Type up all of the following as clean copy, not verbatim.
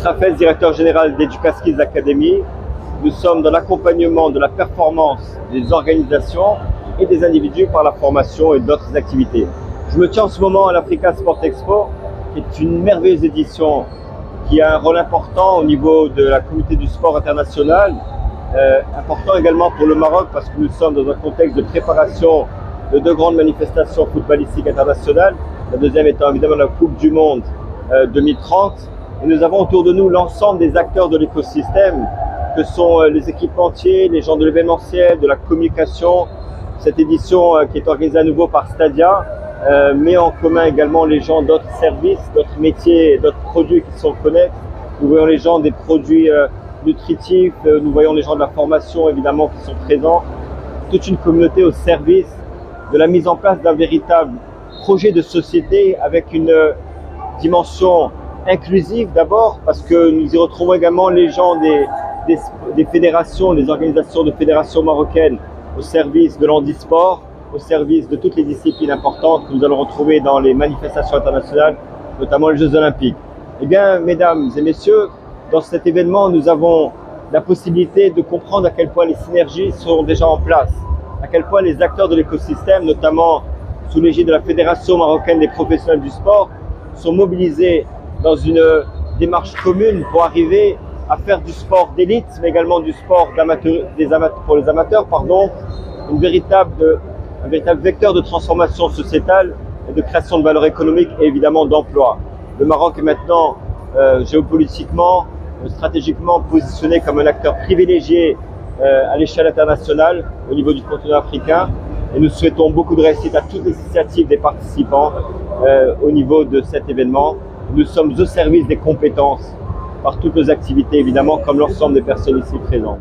Fabrice Raffès, directeur général d'Educaskills Academy. Nous sommes dans l'accompagnement de la performance des organisations et des individus par la formation et d'autres activités. Je me tiens en ce moment à l'Africa Sport Expo, qui est une merveilleuse édition qui a un rôle important au niveau de la communauté du sport international, important également pour le Maroc parce que nous sommes dans un contexte de préparation de deux grandes manifestations footballistiques internationales, la deuxième étant évidemment la Coupe du Monde 2030. Et nous avons autour de nous l'ensemble des acteurs de l'écosystème, que sont les équipementiers, les gens de l'événementiel, de la communication. Cette édition qui est organisée à nouveau par Stadia met en commun également les gens d'autres services, d'autres métiers, d'autres produits qui sont connexes. Nous voyons les gens des produits nutritifs, nous voyons les gens de la formation évidemment qui sont présents. Toute une communauté au service de la mise en place d'un véritable projet de société avec une dimension inclusive d'abord, parce que nous y retrouvons également les gens des fédérations, des organisations de fédérations marocaines au service de l'handisport, au service de toutes les disciplines importantes que nous allons retrouver dans les manifestations internationales, notamment les Jeux Olympiques. Eh bien, mesdames et messieurs, dans cet événement, nous avons la possibilité de comprendre à quel point les synergies sont déjà en place, à quel point les acteurs de l'écosystème, notamment sous l'égide de la Fédération marocaine des professionnels du sport, sont mobilisés dans une démarche commune pour arriver à faire du sport d'élite, mais également du sport pour les amateurs, un véritable vecteur de transformation sociétale et de création de valeur économique et évidemment d'emploi. Le Maroc est maintenant géopolitiquement, stratégiquement positionné comme un acteur privilégié à l'échelle internationale au niveau du continent africain, et nous souhaitons beaucoup de réussite à toutes les initiatives des participants au niveau de cet événement. Nous sommes au service des compétences par toutes nos activités, évidemment, comme l'ensemble des personnes ici présentes.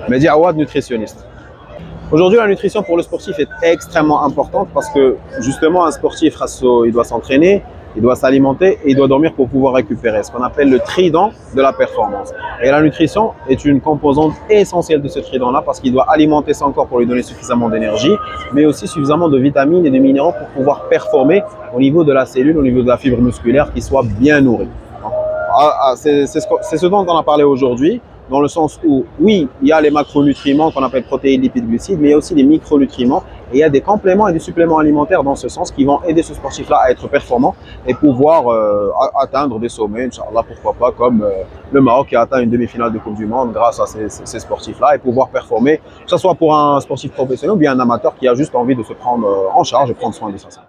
Mehdi Awad, nutritionniste. Aujourd'hui, la nutrition pour le sportif est extrêmement importante parce que justement, un sportif, il doit s'entraîner, il doit s'alimenter et il doit dormir pour pouvoir récupérer, ce qu'on appelle le trident de la performance. Et la nutrition est une composante essentielle de ce trident-là parce qu'il doit alimenter son corps pour lui donner suffisamment d'énergie, mais aussi suffisamment de vitamines et de minéraux pour pouvoir performer au niveau de la cellule, au niveau de la fibre musculaire, qui soit bien nourrie. C'est ce dont on a parlé aujourd'hui, dans le sens où, oui, il y a les macronutriments qu'on appelle protéines, lipides, glucides, mais il y a aussi des micronutriments et il y a des compléments et des suppléments alimentaires dans ce sens qui vont aider ce sportif-là à être performant et pouvoir atteindre des sommets, Inch'Allah, pourquoi pas, comme le Maroc qui a atteint une demi-finale de Coupe du Monde grâce à ces sportifs-là, et pouvoir performer, que ce soit pour un sportif professionnel ou bien un amateur qui a juste envie de se prendre en charge et prendre soin de sa santé.